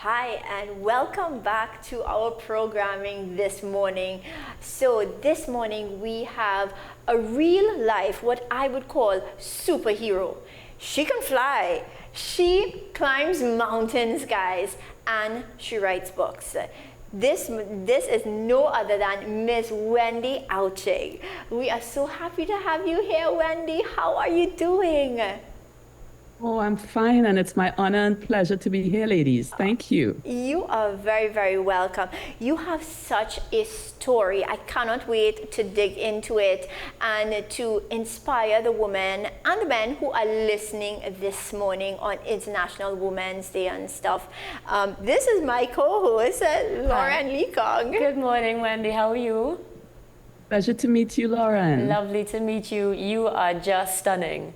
Hi, and welcome back to our programming this morning. So this morning we have a real life, what I would call superhero. She can fly, she climbs mountains, guys, and she writes books. This is no other than Miss Wendy Yawching. We are so happy to have you here, Wendy. How are you doing? Oh, I'm fine, and it's my honor and pleasure to be here, ladies. Thank you. You are very, very welcome. You have such a story. I cannot wait to dig into it and to inspire the women and the men who are listening this morning on International Women's Day and stuff. This is my co-host, Lauren Lee Kong. Good morning, Wendy. How are you? Pleasure to meet you, Lauren. Lovely to meet you. You are just stunning.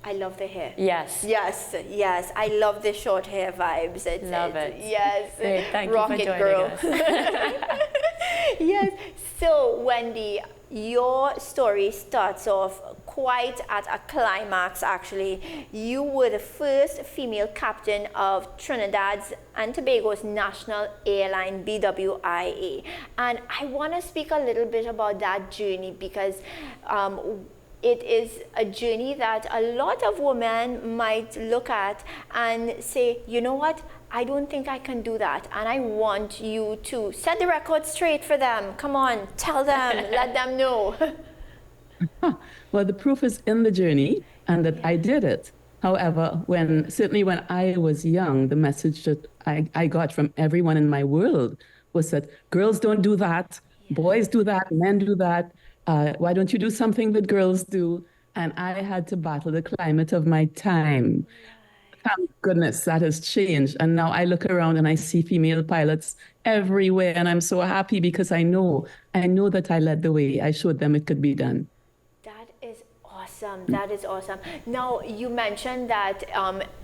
I love the hair. Yes. Yes, yes. I love the short hair vibes. Love it. Yes. Great. Thank Rocket you for joining girl. us. Yes. So, Wendy, your story starts off quite at a climax, actually. You were the first female captain of Trinidad's and Tobago's national airline, BWIA. And I want to speak a little bit about that journey because it is a journey that a lot of women might look at and say, you know what, I don't think I can do that. And I want you to set the record straight for them. Come on, tell them, let them know. Well, the proof is in the journey and that I did it. However, certainly when I was young, the message that I got from everyone in my world was that girls don't do that, boys do that, men do that. Why don't you do something that girls do? And I had to battle the climate of my time. Thank goodness that has changed. And now I look around and I see female pilots everywhere. And I'm so happy because I know that I led the way. I showed them it could be done. That is awesome. That is awesome. Now, you mentioned that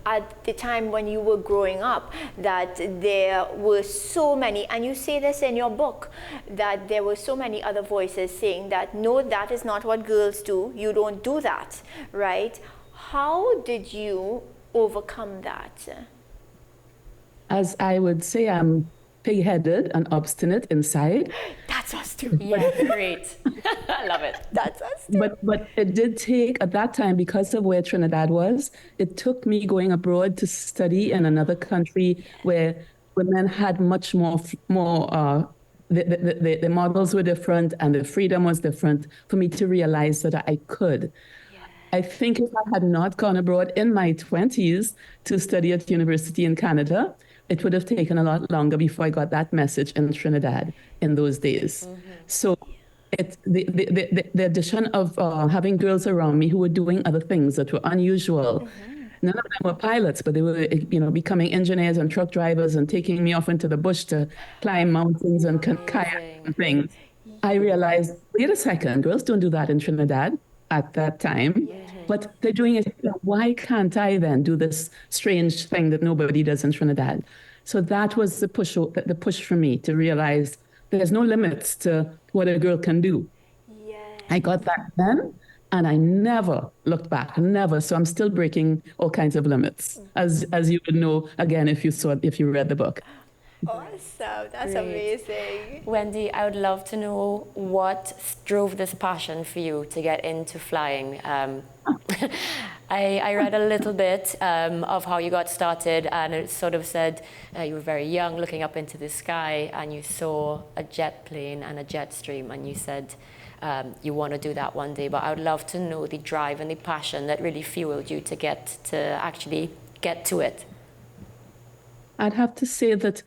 at the time when you were growing up, that there were so many, and you say this in your book, that there were so many other voices saying that, no, that is not what girls do. You don't do that, right? How did you overcome that? As I would say, I'm pig-headed and obstinate inside. That's us too. Yeah, great. I love it. That's us too. But it did take, at that time, because of where Trinidad was, it took me going abroad to study in another country where women had much more the models were different and the freedom was different for me to realize that I could. I think if I had not gone abroad in my 20s to study at university in Canada, it would have taken a lot longer before I got that message in Trinidad in those days. Mm-hmm. So the addition of having girls around me who were doing other things that were unusual. Mm-hmm. None of them were pilots, but they were, becoming engineers and truck drivers and taking me off into the bush to climb mountains and kayak and things. I realized, wait a second, girls don't do that in Trinidad at that time. Yeah. But they're doing it. Why can't I then do this strange thing that nobody does in Trinidad? So that was the push for me to realize there's no limits to what a girl can do. Yeah. I got that then, and I never looked back, never. So I'm still breaking all kinds of limits, as you would know again if you read the book. Awesome, that's amazing. Wendy, I would love to know what drove this passion for you to get into flying. I read a little bit of how you got started, and it sort of said you were very young, looking up into the sky, and you saw a jet plane and a jet stream, and you said you want to do that one day. But I would love to know the drive and the passion that really fueled you to actually get to it. I'd have to say that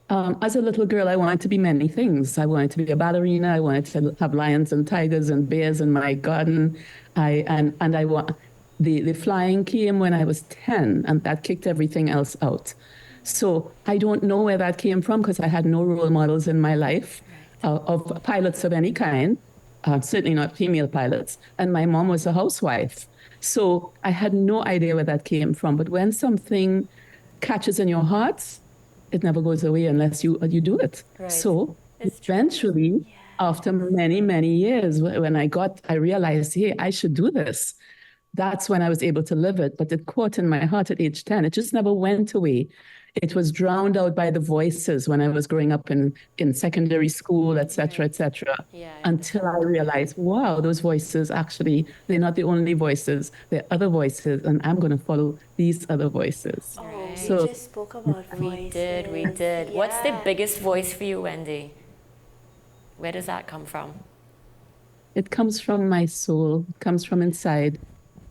as a little girl, I wanted to be many things. I wanted to be a ballerina. I wanted to have lions and tigers and bears in my garden. The flying came when I was 10, and that kicked everything else out. So I don't know where that came from because I had no role models in my life of pilots of any kind, certainly not female pilots. And my mom was a housewife. So I had no idea where that came from. But when something catches in your heart, it never goes away unless you do it. Right. So eventually, after many, many years, when I realized, hey, I should do this. That's when I was able to live it. But it caught in my heart at age 10. It just never went away. It was drowned out by the voices when I was growing up in secondary school, et cetera, Yeah, until I realized, wow, those voices actually, they're not the only voices. There are other voices, and I'm going to follow these other voices. Oh, we So just spoke about voices. we did. What's the Yeah. biggest voice for you, Wendy? Where does that come from? it comes from my soul, it comes from inside.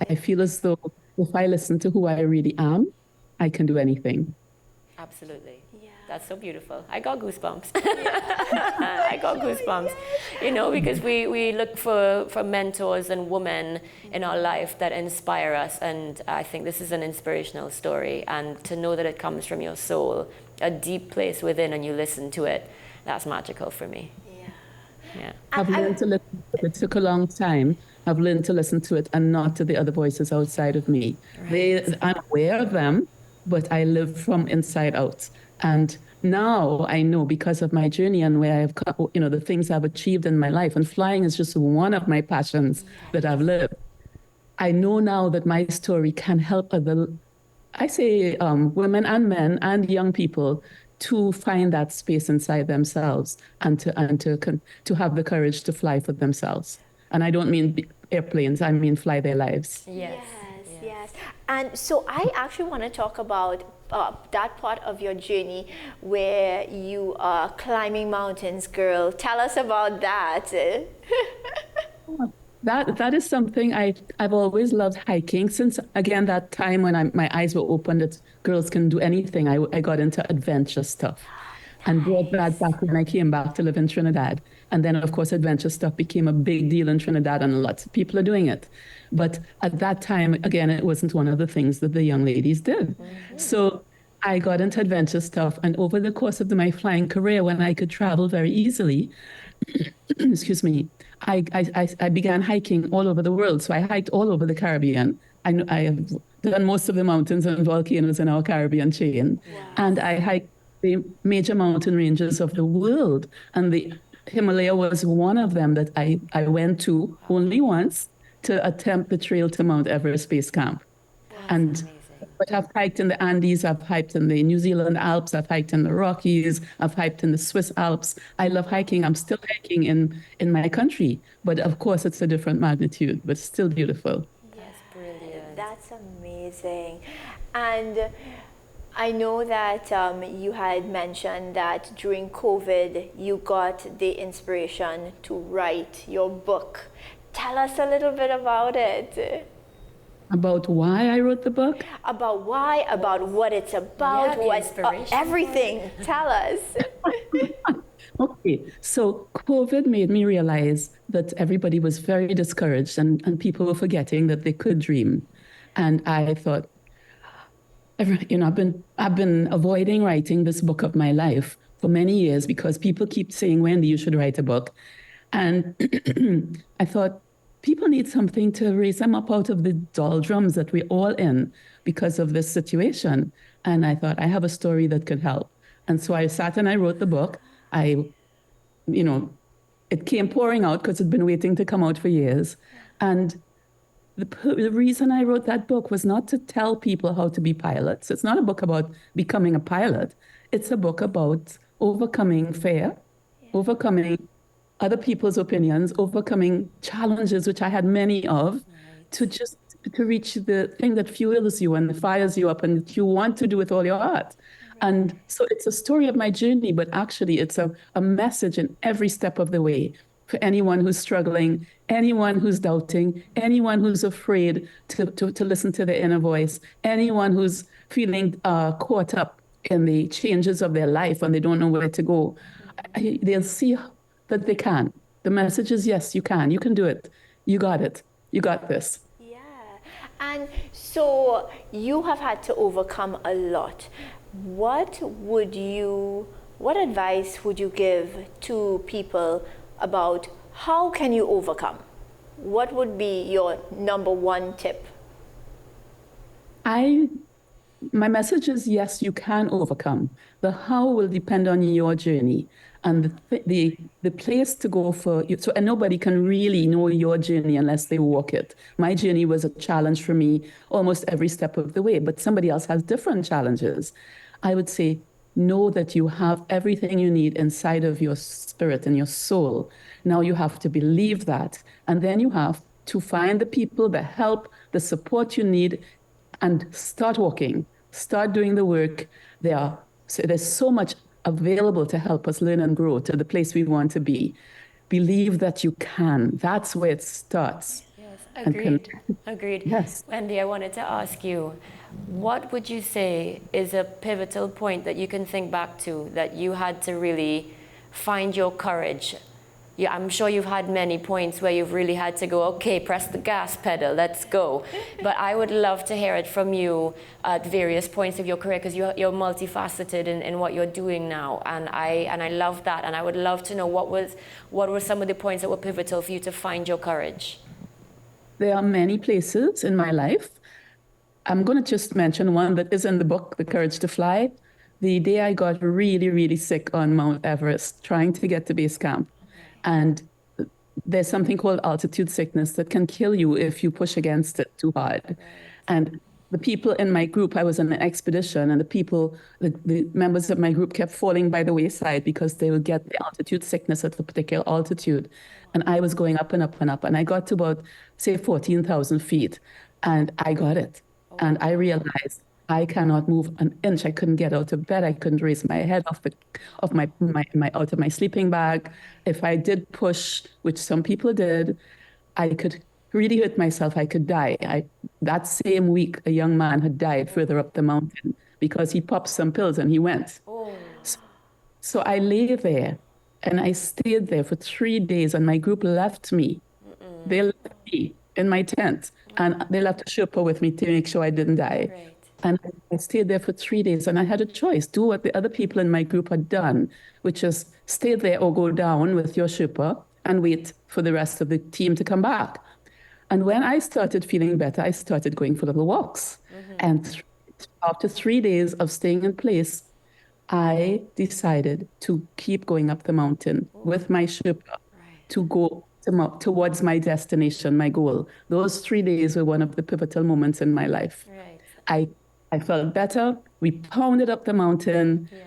I feel as though if I listen to who I really am, I can do anything. Absolutely. Yeah. That's so beautiful. I got goosebumps. I got goosebumps. You know, because we look for mentors and women in our life that inspire us. And I think this is an inspirational story. And to know that it comes from your soul, a deep place within, and you listen to it, that's magical for me. Yeah. I've learned to listen to it. It took a long time. I've learned to listen to it and not to the other voices outside of me. I'm aware of them, but I live from inside out. And now I know, because of my journey and where I've come, you know, the things I've achieved in my life, and flying is just one of my passions that I've lived. I know now that my story can help other, I say, women and men and young people to find that space inside themselves and to have the courage to fly for themselves. And I don't mean airplanes, I mean fly their lives. Yes. And so I actually want to talk about that part of your journey where you are climbing mountains, girl. Tell us about that. That is something I've always loved hiking since, again, that time when my eyes were open that girls can do anything. I got into adventure stuff and brought that back when I came back to live in Trinidad. And then, of course, adventure stuff became a big deal in Trinidad, and lots of people are doing it. But at that time, again, it wasn't one of the things that the young ladies did. Mm-hmm. So I got into adventure stuff. And over the course of my flying career, when I could travel very easily, excuse me, I began hiking all over the world. So I hiked all over the Caribbean. I have done most of the mountains and volcanoes in our Caribbean chain. Wow. And I hiked the major mountain ranges of the world. And the Himalaya was one of them that I went to only once to attempt the trail to Mount Everest Base Camp. But I've hiked in the Andes, I've hiked in the New Zealand Alps, I've hiked in the Rockies, I've hiked in the Swiss Alps. I love hiking. I'm still hiking in my country, but of course it's a different magnitude, but still beautiful. Yes, brilliant. That's amazing. And I know that you had mentioned that during COVID, you got the inspiration to write your book. Tell us a little bit about it. About why I wrote the book? About why, about what it's about, everything. Tell us. Okay, so COVID made me realize that everybody was very discouraged and people were forgetting that they could dream. And I thought, you know, I've been avoiding writing this book of my life for many years because people keep saying, Wendy, you should write a book. And I thought, people need something to raise them up out of the doldrums that we're all in because of this situation. And I thought, I have a story that could help. And so I sat and I wrote the book. It came pouring out because it'd been waiting to come out for years. And the reason I wrote that book was not to tell people how to be pilots. It's not a book about becoming a pilot. It's a book about overcoming fear, overcoming other people's opinions, overcoming challenges, which I had many of, to reach the thing that fuels you and fires you up and that you want to do with all your heart. And so it's a story of my journey, but actually it's a message in every step of the way for anyone who's struggling, anyone who's doubting, anyone who's afraid to listen to their inner voice, anyone who's feeling caught up in the changes of their life and they don't know where to go. They'll see that they can. The message is, yes, you can Yeah. do it. You got it. You got this. Yeah. And so you have had to overcome a lot. What advice would you give to people about how can you overcome? What would be your number one tip? My message is, yes, you can overcome. The how will depend on your journey. And the place to go for you. And nobody can really know your journey unless they walk it. My journey was a challenge for me almost every step of the way, but somebody else has different challenges. I would say, know that you have everything you need inside of your spirit and your soul. Now you have to believe that. And then you have to find the people, the help, the support you need, and start walking, start doing the work. There's so much available to help us learn and grow to the place we want to be. Believe that you can. That's where it starts. Yes, agreed. Yes. Wendy, I wanted to ask you, what would you say is a pivotal point that you can think back to that you had to really find your courage? Yeah, I'm sure you've had many points where you've really had to go, okay, press the gas pedal, let's go. But I would love to hear it from you at various points of your career, because you're multifaceted in what you're doing now, and I love that. And I would love to know what were some of the points that were pivotal for you to find your courage. There are many places in my life. I'm going to just mention one that is in the book, The Courage to Fly. The day I got really, really sick on Mount Everest, trying to get to base camp. And there's something called altitude sickness that can kill you if you push against it too hard. Right. And the people in my group, I was on an expedition, and the members of my group kept falling by the wayside because they would get the altitude sickness at a particular altitude. And I was going up and up and up. And I got to about, say, 14,000 feet. And I got it. And I realized I cannot move an inch. I couldn't get out of bed. I couldn't raise my head out of my sleeping bag. If I did push, which some people did, I could really hurt myself. I could die. That same week, a young man had died further up the mountain because he popped some pills and he went. Oh. So I lay there and I stayed there for 3 days, and my group left me. Mm-mm. They left me in my tent, and they left a Sherpa with me to make sure I didn't die. Right. And I stayed there for 3 days, and I had a choice: do what the other people in my group had done, which is stay there or go down with your Sherpa and wait for the rest of the team to come back. And when I started feeling better, I started going for little walks. Mm-hmm. And after 3 days of staying in place, I decided to keep going up the mountain with my Sherpa to go towards my destination, my goal. Those 3 days were one of the pivotal moments in my life. Right. I felt better. We pounded up the mountain. Yeah.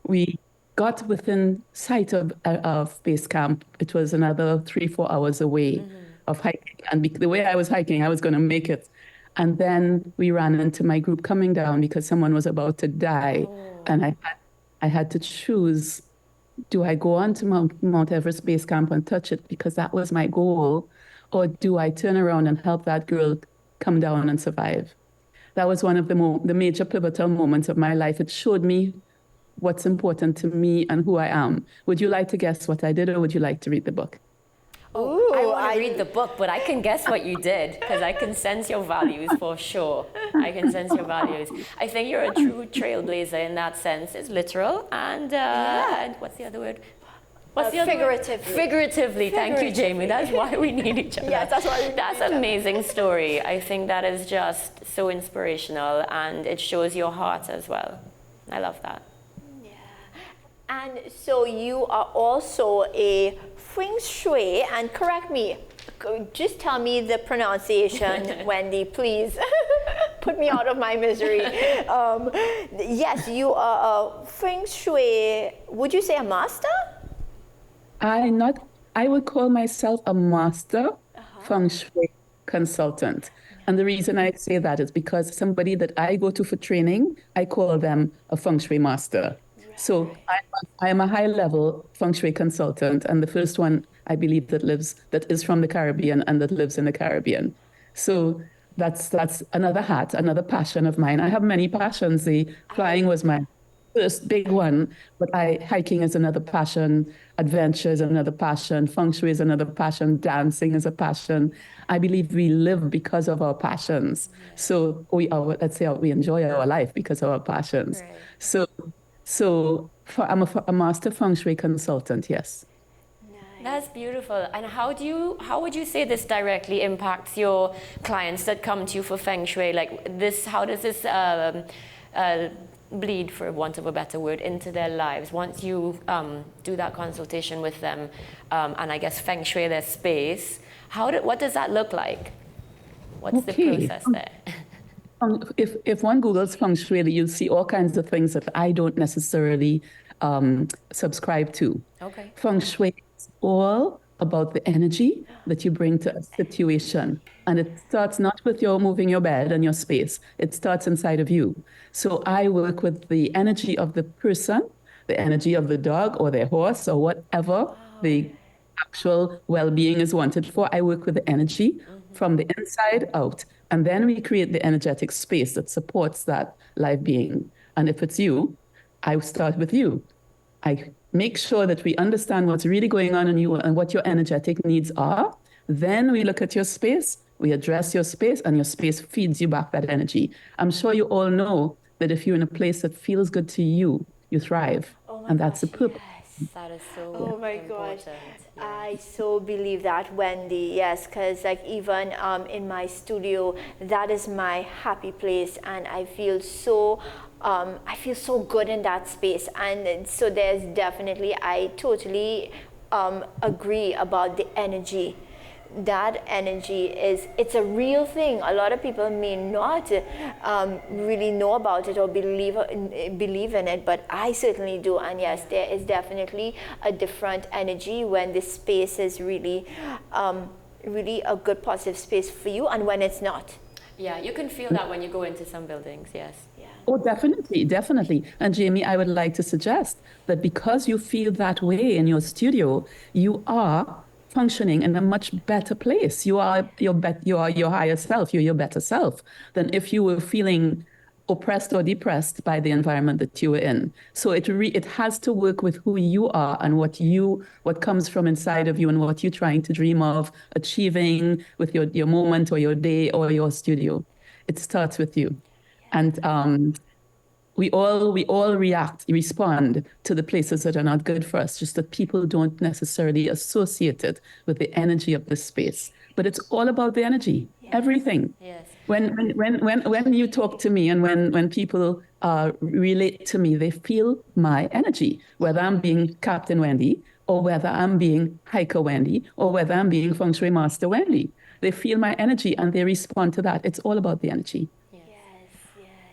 We got within sight of base camp. It was another 3-4 hours away of hiking. And the way I was hiking, I was going to make it. And then we ran into my group coming down because someone was about to die. Oh. And I had to choose, do I go on to Mount Everest Base Camp and touch it because that was my goal? Or do I turn around and help that girl come down and survive? That was one of the major pivotal moments of my life. It showed me what's important to me and who I am. Would you like to guess what I did, or would you like to read the book? Oh, I want to read the book, but I can guess what you did because I can sense your values for sure. I can sense your values. I think you're a true trailblazer in that sense. It's literal and what's the other word? Figuratively. Figuratively. Thank you, Jaime. That's why we need each other. Yes, that's why we need That's an amazing story. I think that is just so inspirational, and it shows your heart as well. I love that. Yeah. And so you are also a feng shui, and correct me, just tell me the pronunciation, Wendy, please. Put me out of my misery. Yes, you are a feng shui, would you say a master? I would call myself a master feng shui consultant. And the reason I say that is because somebody that I go to for training, I call them a feng shui master. Right. So I am a high-level feng shui consultant, and the first one I believe that is from the Caribbean and that lives in the Caribbean. So that's another hat, another passion of mine. I have many passions. The flying was my first big one, but hiking is another passion, adventure is another passion, feng shui is another passion, dancing is a passion. I believe we live because of our passions. So we enjoy our life because of our passions. Right. So I'm a master feng shui consultant, yes. That's beautiful. And how would you say this directly impacts your clients that come to you for feng shui? Like this, how does this bleed, for want of a better word, into their lives once you do that consultation with them, and I guess feng shui their space? What does that look like? What's the process there? If one Googles feng shui, you'll see all kinds of things that I don't necessarily subscribe to. Okay. Feng shui is all about the energy that you bring to a situation. And it starts not with your moving your bed and your space. It starts inside of you. So I work with the energy of the person, the energy of the dog or their horse or whatever the actual well-being is wanted for. I work with the energy from the inside out. And then we create the energetic space that supports that live being. And if it's you, I start with you. I make sure that we understand what's really going on in you and what your energetic needs are. Then we look at your space, we address your space, and your space feeds you back that energy. I'm sure you all know that if you're in a place that feels good to you, you thrive. And that's the purpose. Yes. That is so Oh my gosh, important. Yeah. I so believe that, Wendy. Yes, because like even in my studio, that is my happy place, and I feel so good in that space. And so there's definitely, I totally agree about the energy. That energy it's a real thing. A lot of people may not really know about it or believe in it, but I certainly do. And yes, there is definitely a different energy when the space is really really a good positive space for you, and when it's not. Yeah, you can feel that when you go into some buildings, yes. Yeah. Oh, definitely, definitely. And Jaime, I would like to suggest that because you feel that way in your studio, you are functioning in a much better place. You are your higher self. You're your better self than if you were feeling oppressed or depressed by the environment that you were in. So it has to work with who you are and what comes from inside of you and what you're trying to dream of achieving with your moment or your day or your studio. It starts with you. And we all respond to the places that are not good for us, just that people don't necessarily associate it with the energy of the space. But it's all about the energy, everything. Yes. When you talk to me and when people relate to me, they feel my energy, whether I'm being Captain Wendy or whether I'm being Hiker Wendy or whether I'm being Feng Shui Master Wendy. They feel my energy and they respond to that. It's all about the energy.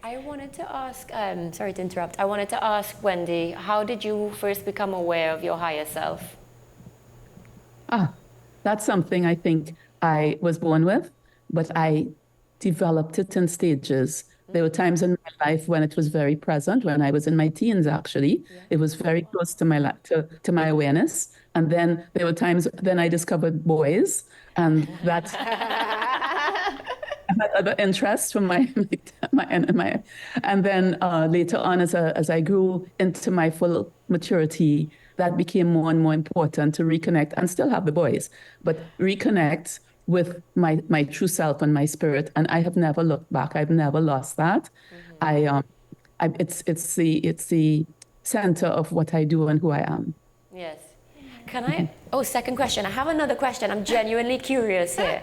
I wanted to ask, sorry to interrupt, I wanted to ask Wendy, how did you first become aware of your higher self? That's something I think I was born with, but I developed it in stages. There were times in my life when it was very present, when I was in my teens, actually. It was very close to my awareness. And then there were times then I discovered boys, and that had other interests from my and then later on as I grew into my full maturity, that became more and more important to reconnect and still have the boys, but reconnect with my true self and my spirit. And I have never looked back. I've never lost that. It's the center of what I do and who I am. Yes. Can I? Oh, second question. I have another question. I'm genuinely curious here.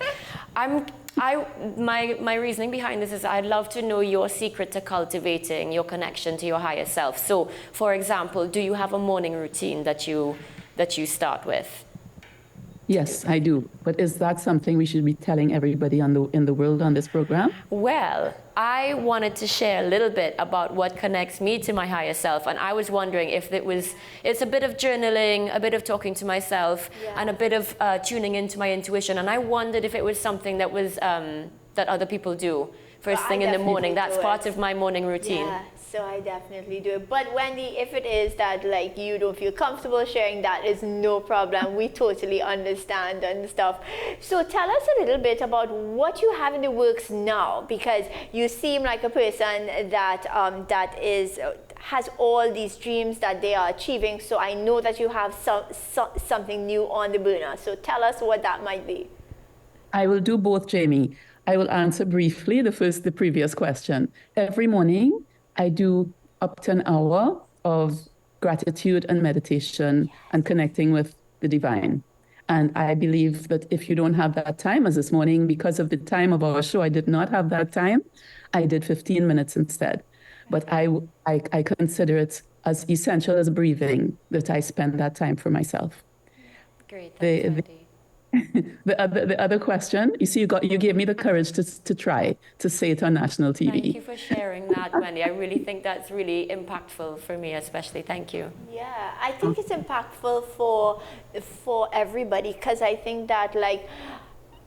My reasoning behind this is I'd love to know your secret to cultivating your connection to your higher self. So, for example, do you have a morning routine that you start with? Yes, I do. But is that something we should be telling everybody in the world on this program? Well, I wanted to share a little bit about what connects me to my higher self, and I was wondering if it's a bit of journaling, a bit of talking to myself, and a bit of tuning into my intuition. And I wondered if it was something that was that other people do first thing in the morning. That's part of my morning routine. Yeah, so I definitely do it. But Wendy, if it is that like you don't feel comfortable sharing, that is no problem. We totally understand and stuff. So tell us a little bit about what you have in the works now, because you seem like a person that has all these dreams that they are achieving. So I know that you have something new on the burner. So tell us what that might be. I will do both, Jaime. I will answer briefly the previous question. Every morning, I do up to an hour of gratitude and meditation and connecting with the divine. And I believe that if you don't have that time, as this morning, because of the time of our show, I did not have that time. I did 15 minutes instead. But I consider it as essential as breathing that I spend that time for myself. Great, thanks, Wendy. The other question, you see, you gave me the courage to try to say it on national TV. Thank you for sharing that, Wendy. I really think that's really impactful for me, especially. Thank you. Yeah, I think it's impactful for everybody, because I think that, like,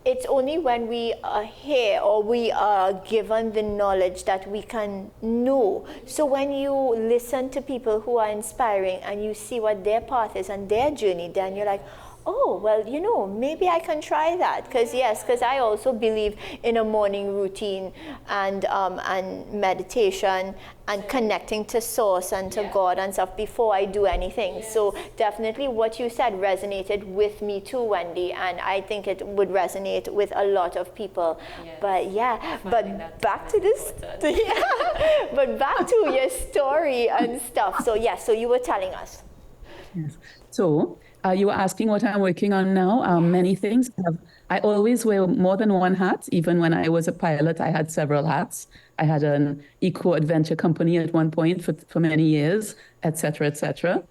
it's only when we are here or we are given the knowledge that we can know. So when you listen to people who are inspiring and you see what their path is and their journey, then you're like, oh, well, you know, maybe I can try that. Because I also believe in a morning routine and meditation and connecting to source and to God and stuff before I do anything. Yes. So definitely what you said resonated with me too, Wendy, and I think it would resonate with a lot of people. Yes. But yeah, but back to this, but back to your story and stuff. So yes, so you were telling us. Yes. So you were asking what I'm working on now. Many things. I always wear more than one hat. Even when I was a pilot, I had several hats. I had an eco-adventure company at one point for many years, et cetera, et cetera.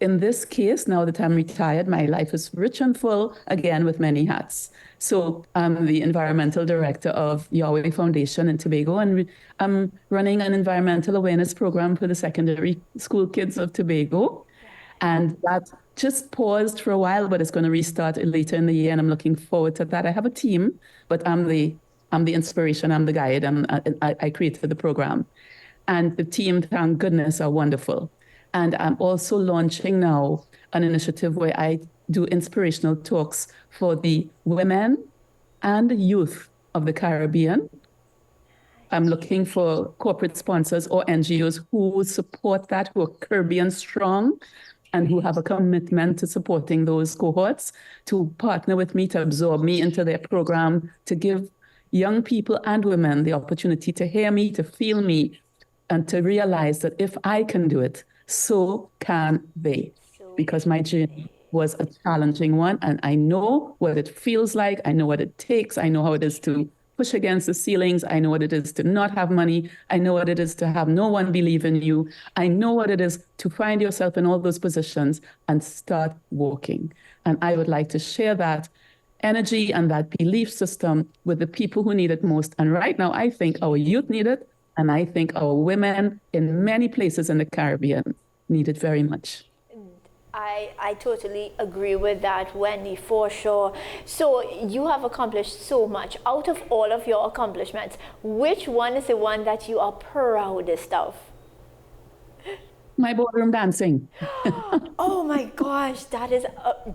In this case, now that I'm retired, my life is rich and full, again, with many hats. So I'm the environmental director of Yahweh Foundation in Tobago, and I'm running an environmental awareness program for the secondary school kids of Tobago. And that just paused for a while, but it's going to restart later in the year, and I'm looking forward to that. I have a team, but I'm the inspiration, I'm the guide, I created the program. And the team, thank goodness, are wonderful. And I'm also launching now an initiative where I do inspirational talks for the women and youth of the Caribbean. I'm looking for corporate sponsors or NGOs who support that, who are Caribbean strong, and who have a commitment to supporting those cohorts, to partner with me, to absorb me into their program, to give young people and women the opportunity to hear me, to feel me, and to realize that if I can do it, so can they. Because my journey was a challenging one, and I know what it feels like, I know what it takes, I know how it is to push against the ceilings. I know what it is to not have money. I know what it is to have no one believe in you. I know what it is to find yourself in all those positions and start walking. And I would like to share that energy and that belief system with the people who need it most. And right now, I think our youth need it. And I think our women in many places in the Caribbean need it very much. I totally agree with that, Wendy, for sure. So you have accomplished so much. Out of all of your accomplishments, which one is the one that you are proudest of? My ballroom dancing. Oh my gosh, that is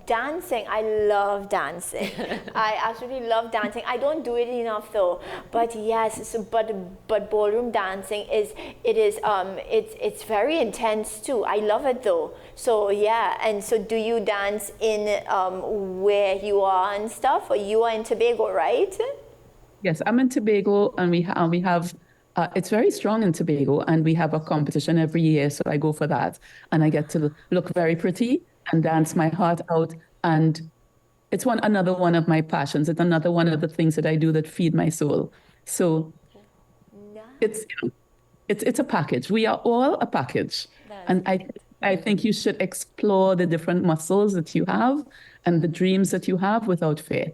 dancing. I love dancing. I absolutely love dancing. I don't do it enough though. But yes, so, but ballroom dancing it's very intense too. I love it though. So yeah, and so do you dance in where you are and stuff? Or you are in Tobago, right? Yes, I'm in Tobago, and we have. It's very strong in Tobago, and we have a competition every year, so I go for that. And I get to look very pretty and dance my heart out. And it's another one of my passions. It's another one of the things that I do that feed my soul. So nice. It's a package. We are all a package. And I think you should explore the different muscles that you have and the dreams that you have without fear.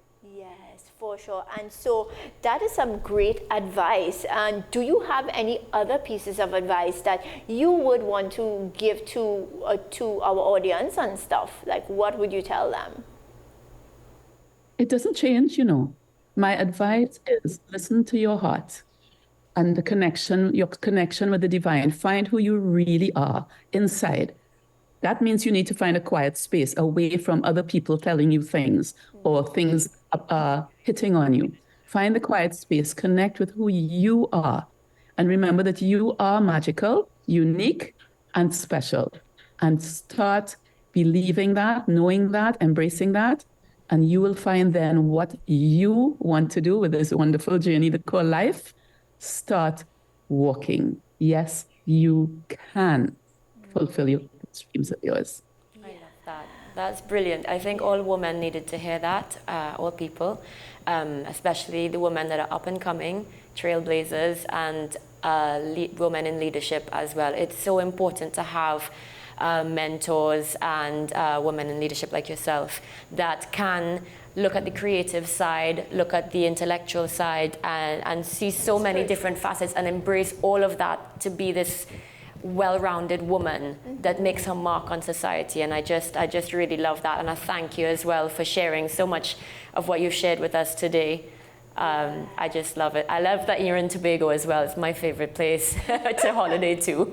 For sure. And so that is some great advice. And do you have any other pieces of advice that you would want to give to our audience and stuff? Like, what would you tell them? It doesn't change, you know. My advice is listen to your heart and your connection with the divine. Find who you really are inside. That means you need to find a quiet space away from other people telling you things or things hitting on you. Find the quiet space, connect with who you are. And remember that you are magical, unique, and special. And start believing that, knowing that, embracing that. And you will find then what you want to do with this wonderful journey that called life. Start walking. Yes, you can fulfill your dreams of yours. I love that. That's brilliant. I think all women needed to hear that, all people, especially the women that are up and coming, trailblazers, and women in leadership as well. It's so important to have mentors and women in leadership like yourself that can look at the creative side, look at the intellectual side, and see so many different facets and embrace all of that to be this well-rounded woman that makes her mark on society. And I just really love that, and I thank you as well for sharing so much of what you've shared with us today. I just love it. I love that you're in Tobago as well. It's my favorite place to holiday to.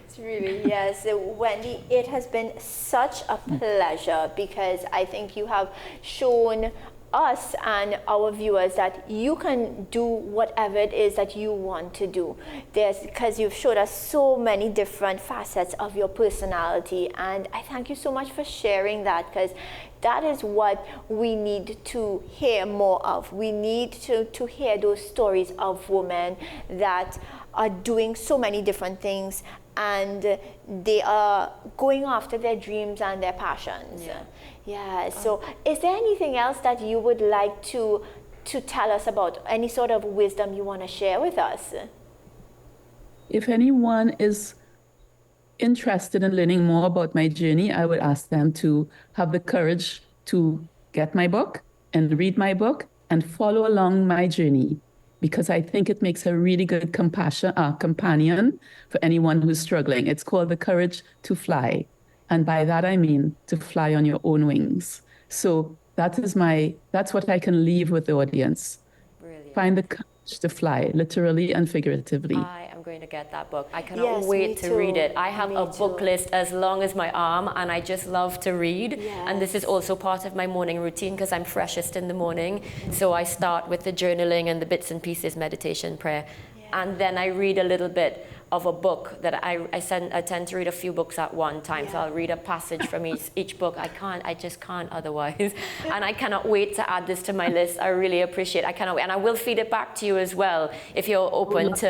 It's really, yes. Wendy, it has been such a pleasure, because I think you have shown us and our viewers that you can do whatever it is that you want to do. Because you've showed us so many different facets of your personality, and I thank you so much for sharing that, because that is what we need to hear more of. We need to hear those stories of women that are doing so many different things, and they are going after their dreams and their passions. Yeah. So is there anything else that you would like to tell us about? Any sort of wisdom you want to share with us? If anyone is interested in learning more about my journey, I would ask them to have the courage to get my book and read my book and follow along my journey, because I think it makes a really good companion for anyone who's struggling. It's called The Courage to Fly. And by that, I mean to fly on your own wings. So that's what I can leave with the audience. Brilliant. Find the courage to fly, literally and figuratively. I am going to get that book. I cannot wait to read it. I have a book list as long as my arm, and I just love to read. Yes. And this is also part of my morning routine, because I'm freshest in the morning. So I start with the journaling and the bits and pieces, meditation, prayer. And then I read a little bit of a book that I tend to read a few books at one time. So I'll read a passage from each book. I just can't otherwise. And I cannot wait to add this to my list. I really appreciate it. I cannot wait. And I will feed it back to you as well, if you're open to,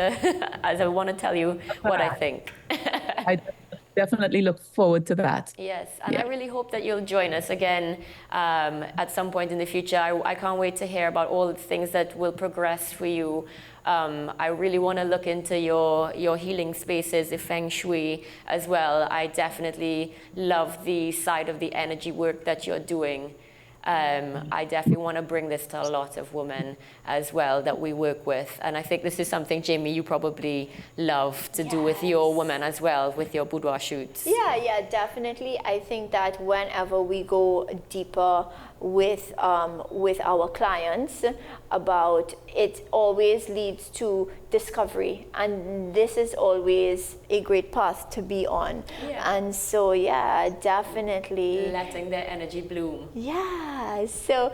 as I want to tell you what I think. I definitely look forward to that. Yes, and I really hope that you'll join us again at some point in the future. I can't wait to hear about all the things that will progress for you. I really want to look into your healing spaces, the feng shui as well. I definitely love the side of the energy work that you're doing. I definitely want to bring this to a lot of women as well that we work with. And I think this is something, Jaime, you probably love to do with your women as well, with your boudoir shoots. Yeah, definitely. I think that whenever we go deeper with our clients about it, always leads to discovery, and this is always a great path to be on. And so definitely letting their energy bloom. So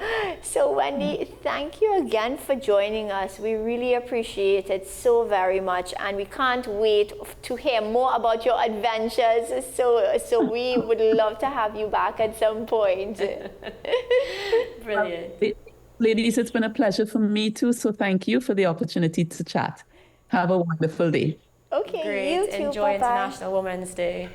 Wendy, thank you again for joining us. We really appreciate it so very much, and we can't wait to hear more about your adventures. So we would love to have you back at some point. Brilliant. Ladies, it's been a pleasure for me too, so thank you for the opportunity to chat. Have a wonderful day. Okay, Great. you too. Enjoy Bye-bye. International Women's Day.